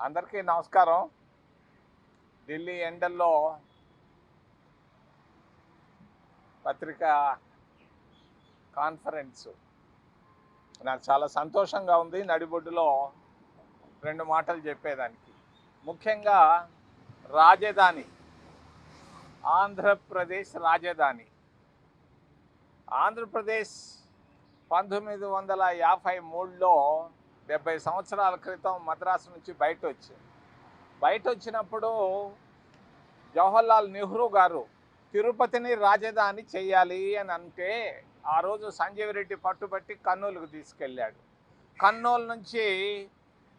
అందరికీ నమస్కారం. ఢిల్లీ ఎండల్లో పత్రికా కాన్ఫరెన్స్ నాకు చాలా సంతోషంగా ఉంది. నడిబొడ్డులో 2 మాటలు చెప్పేదానికి. ముఖ్యంగా రాజధాని, ఆంధ్రప్రదేశ్ రాజధాని. ఆంధ్రప్రదేశ్ 1953లో 70 సంవత్సరాల క్రితం మద్రాసు నుంచి బయట వచ్చినప్పుడు జవహర్లాల్ నెహ్రూ గారు తిరుపతిని రాజధాని చేయాలి అని అంటే ఆ రోజు సంజీవ్ రెడ్డి పట్టుబట్టి కర్నూలుకు తీసుకెళ్ళాడు. కర్నూలు నుంచి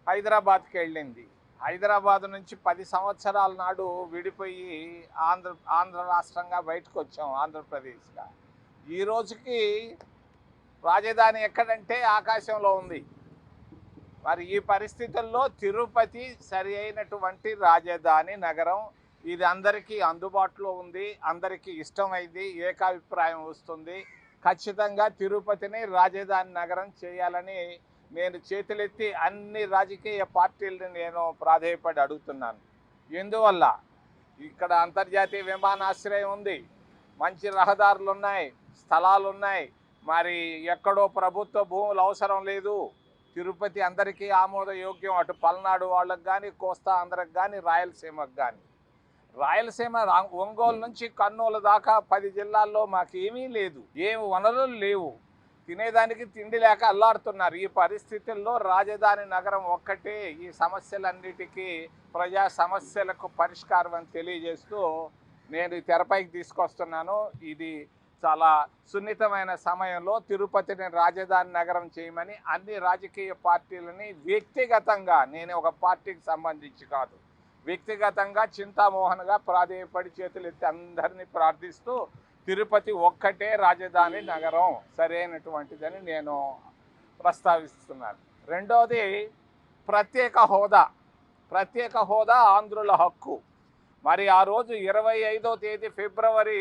హైదరాబాద్కి వెళ్ళింది. హైదరాబాద్ నుంచి 10 సంవత్సరాల నాడు విడిపోయి ఆంధ్ర రాష్ట్రంగా బయటకు వచ్చాం, ఆంధ్రప్రదేశ్గా. ఈ రోజుకి రాజధాని ఎక్కడంటే ఆకాశంలో ఉంది. మరి ఈ పరిస్థితుల్లో తిరుపతి సరి అయినటువంటి రాజధాని నగరం. ఇది అందరికీ అందుబాటులో ఉంది, అందరికీ ఇష్టమైంది, ఏకాభిప్రాయం వస్తుంది. ఖచ్చితంగా తిరుపతిని రాజధాని నగరం చేయాలని నేను చేతులెత్తి అన్ని రాజకీయ పార్టీలను నేను ప్రాధేయపడి అడుగుతున్నాను. ఎందువల్ల ఇక్కడ అంతర్జాతీయ విమానాశ్రయం ఉంది, మంచి రహదారులు ఉన్నాయి, స్థలాలు ఉన్నాయి. మరి ఎక్కడో ప్రభుత్వ భూములు అవసరం లేదు. తిరుపతి అందరికీ ఆమోదయోగ్యం. అటు పల్నాడు వాళ్ళకి కానీ, కోస్తా ఆంధ్రకు కానీ, రాయలసీమకు కానీ. రాయలసీమ ఒంగోలు నుంచి కర్నూలు దాకా 10 జిల్లాల్లో మాకేమీ లేదు, ఏమి వనరులు లేవు, తినేదానికి తిండి లేక అల్లాడుతున్నారు. ఈ పరిస్థితుల్లో రాజధాని నగరం ఒక్కటే ఈ సమస్యలన్నిటికీ, ప్రజా సమస్యలకు పరిష్కారం అని తెలియజేస్తూ నేను తెరపైకి తీసుకొస్తున్నాను. ఇది చాలా సున్నితమైన సమయంలో తిరుపతిని రాజధాని నగరం చేయమని అన్ని రాజకీయ పార్టీలని వ్యక్తిగతంగా, నేను ఒక పార్టీకి సంబంధించి కాదు, వ్యక్తిగతంగా చింతామోహన్గా ప్రాధేయపడి చేతులెత్తి అందరినీ ప్రార్థిస్తూ తిరుపతి ఒక్కటే రాజధాని నగరం సరైనటువంటిదని నేను ప్రస్తావిస్తున్నాను. రెండవది ప్రత్యేక హోదా ఆంధ్రుల హక్కు. మరి ఆ రోజు 25వ తేదీ ఫిబ్రవరి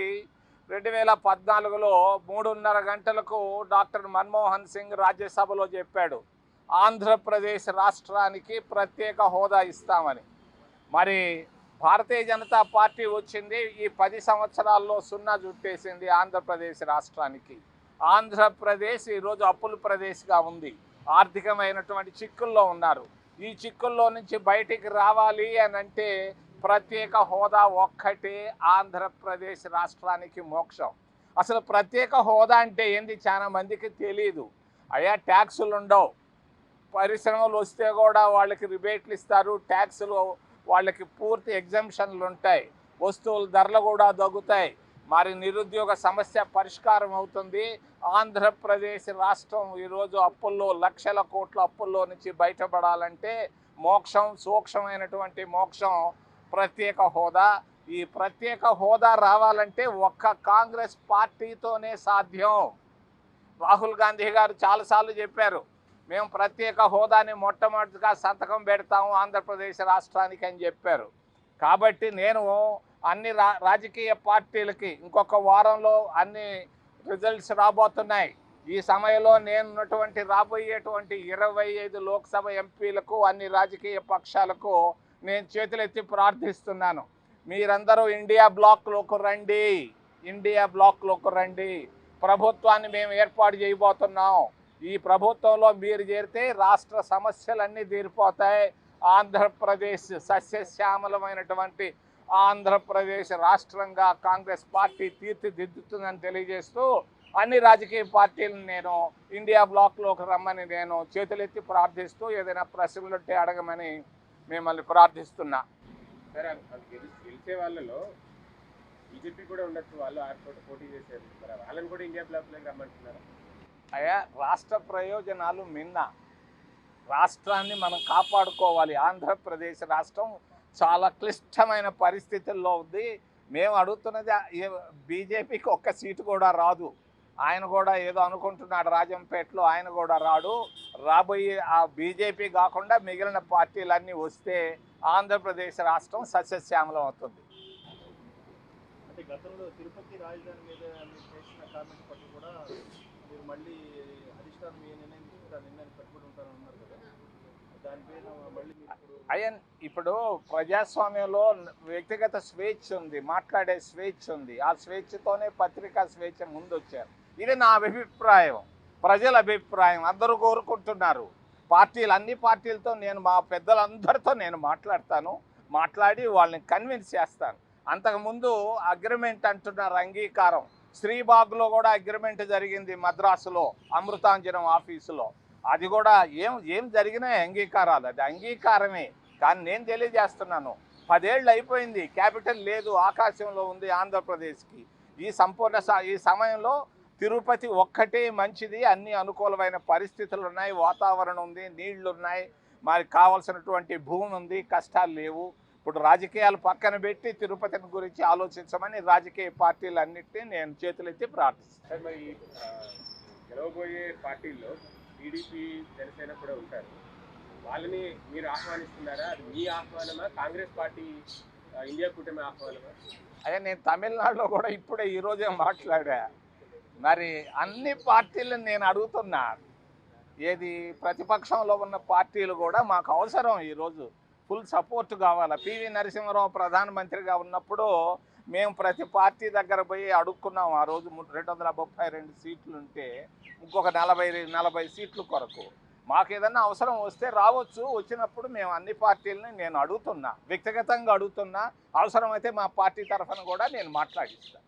2014లో 3:30 గంటలకు డాక్టర్ మన్మోహన్ సింగ్ రాజ్యసభలో చెప్పాడు, ఆంధ్రప్రదేశ్ రాష్ట్రానికి ప్రత్యేక హోదా ఇస్తామని. మరి భారతీయ జనతా పార్టీ వచ్చింది, ఈ 10 సంవత్సరాల్లో సున్నా చుట్టేసింది ఆంధ్రప్రదేశ్ రాష్ట్రానికి. ఆంధ్రప్రదేశ్ ఈరోజు అప్పుల ప్రదేశ్గా ఉంది, ఆర్థికమైనటువంటి చిక్కుల్లో ఉన్నారు. ఈ చిక్కుల్లో నుంచి బయటికి రావాలి అని అంటే ప్రత్యేక హోదా ఒక్కటే ఆంధ్రప్రదేశ్ రాష్ట్రానికి మోక్షం. అసలు ప్రత్యేక హోదా అంటే ఏంది చాలా మందికి తెలియదు. అయ్యా ట్యాక్సులు ఉండవు, పరిశ్రమలు వస్తే కూడా వాళ్ళకి రిబేట్లు ఇస్తారు, ట్యాక్సులు వాళ్ళకి పూర్తి ఎగ్జంప్షన్లు ఉంటాయి, వస్తువుల ధరలు కూడా తగ్గుతాయి. మరి నిరుద్యోగ సమస్య పరిష్కారం అవుతుంది. ఆంధ్రప్రదేశ్ రాష్ట్రం ఈరోజు అప్పుల్లో, లక్షల కోట్ల అప్పుల్లో నుంచి బయటపడాలంటే మోక్షం, సూక్ష్మమైనటువంటి మోక్షం ప్రత్యేక హోదా. ఈ ప్రత్యేక హోదా రావాలంటే ఒక్క కాంగ్రెస్ పార్టీతోనే సాధ్యం. రాహుల్ గాంధీ గారు చాలాసార్లు చెప్పారు, మేము ప్రత్యేక హోదాని మొట్టమొదటిగా సంతకం పెడతాము ఆంధ్రప్రదేశ్ రాష్ట్రానికి అని చెప్పారు. కాబట్టి నేను అన్ని రాజకీయ పార్టీలకి ఇంకొక వారంలో అన్ని రిజల్ట్స్ రాబోతున్నాయి. ఈ సమయంలో నేనున్నటువంటి రాబోయేటువంటి 25 లోక్సభ ఎంపీలకు, అన్ని రాజకీయ పక్షాలకు నేను చేతులెత్తి ప్రార్థిస్తున్నాను, మీరందరూ ఇండియా బ్లాక్లోకి రండి. ప్రభుత్వాన్ని మేము ఏర్పాటు చేయబోతున్నాం. ఈ ప్రభుత్వంలో మీరు చేరితే రాష్ట్ర సమస్యలన్నీ తీరిపోతాయి. ఆంధ్రప్రదేశ్ సస్యశ్యామలమైనటువంటి ఆంధ్రప్రదేశ్ రాష్ట్రంగా కాంగ్రెస్ పార్టీ తీర్చిదిద్దుతుందని తెలియజేస్తూ అన్ని రాజకీయ పార్టీలను నేను ఇండియా బ్లాక్లోకి రమ్మని నేను చేతులెత్తి ప్రార్థిస్తూ ఏదైనా ప్రశ్నలు ఉంటే అడగమని మిమ్మల్ని ప్రార్థిస్తున్నా. సరే, గెలిచే వాళ్ళలో బీజేపీ కూడా ఉండొచ్చు, వాళ్ళు 6 పోటీ చేశారు, మరి వాళ్ళని కూడా ఇండియా బ్లాక్లోకి రమ్మంటున్నారు. అయ్యా రాష్ట్ర ప్రయోజనాలు మిన్న, రాష్ట్రాన్ని మనం కాపాడుకోవాలి. ఆంధ్రప్రదేశ్ రాష్ట్రం చాలా క్లిష్టమైన పరిస్థితుల్లో ఉంది. మేము అడుగుతున్నది బీజేపీకి ఒక్క సీటు కూడా రాదు. ఆయన కూడా ఏదో అనుకుంటున్నాడు రాజంపేటలో, ఆయన కూడా రాడు. రాబోయే ఆ బీజేపీ కాకుండా మిగిలిన పార్టీలన్నీ వస్తే ఆంధ్రప్రదేశ్ రాష్ట్రం సస్యశ్యామలం అవుతుంది. అంటే గతంలో తిరుపతి రాజధాని మీద మీరు చేసిన కామెంట్ పట్ల కూడా మీరు మళ్ళీ అధిష్టానం ఏ నిర్ణయం తీసుకుంటే ఆ నిర్ణయాన్ని కట్టుబడి ఉంటారని అన్నారు కదా, దానిపైన మళ్ళీ మీరు ఇప్పుడు అయ్యా ఇప్పుడు ప్రజాస్వామ్యంలో వ్యక్తిగత స్వేచ్ఛ ఉంది, మాట్లాడే స్వేచ్ఛ ఉంది. ఆ స్వేచ్ఛతోనే పత్రికా స్వేచ్ఛ ముందొచ్చారు. ఇది నా అభిప్రాయం, ప్రజల అభిప్రాయం. అందరూ కోరుకుంటున్నారు. అన్ని పార్టీలతో నేను మా పెద్దలందరితో నేను మాట్లాడి వాళ్ళని కన్విన్స్ చేస్తాను. అంతకుముందు అగ్రిమెంట్ అంటున్నారు, అంగీకారం. శ్రీబాగ్లో కూడా అగ్రిమెంట్ జరిగింది మద్రాసులో, అమృతాంజనం ఆఫీసులో. అది కూడా ఏం జరిగినా అంగీకారాలు, అది అంగీకారమే. కానీ నేను తెలియజేస్తున్నాను, 10 ఏళ్ళు అయిపోయింది, క్యాపిటల్ లేదు, ఆకాశంలో ఉంది ఆంధ్రప్రదేశ్కి. ఈ సమయంలో తిరుపతి ఒక్కటే మంచిది. అన్ని అనుకూలమైన పరిస్థితులు ఉన్నాయి, వాతావరణం ఉంది, నీళ్లు ఉన్నాయి, మరి కావాల్సినటువంటి భూమి ఉంది, కష్టాలు లేవు. ఇప్పుడు రాజకీయాలు పక్కన పెట్టి తిరుపతిని గురించి ఆలోచించమని రాజకీయ పార్టీలన్నింటినీ నేను చేతులెత్తి ప్రార్థిస్తాను. సార్ మరి గెలవబోయే పార్టీల్లో టీడీపీ, జనసేన కూడా ఉంటారు. వాళ్ళని మీరు ఆహ్వానిస్తున్నారా? అది మీ ఆహ్వానమా, కాంగ్రెస్ పార్టీ ఇండియా కూటమి ఆహ్వానమా? అదే నేను తమిళనాడులో కూడా ఇప్పుడే ఈరోజే మాట్లాడా. మరి అన్ని పార్టీలను నేను అడుగుతున్నా, ఏది ప్రతిపక్షంలో ఉన్న పార్టీలు కూడా మాకు అవసరం. ఈరోజు ఫుల్ సపోర్ట్ కావాలి. పివి నరసింహారావు ప్రధానమంత్రిగా ఉన్నప్పుడు మేము ప్రతి పార్టీ దగ్గర పోయి అడుక్కున్నాం. ఆ రోజు 232 సీట్లు ఉంటే ఇంకొక 40 సీట్ల కొరకు మాకు ఏదన్నా అవసరం వస్తే రావచ్చు. వచ్చినప్పుడు మేము అన్ని పార్టీలని నేను అడుగుతున్నా, వ్యక్తిగతంగా అడుగుతున్నా. అవసరమైతే మా పార్టీ తరఫున కూడా నేను మాట్లాడిస్తాను.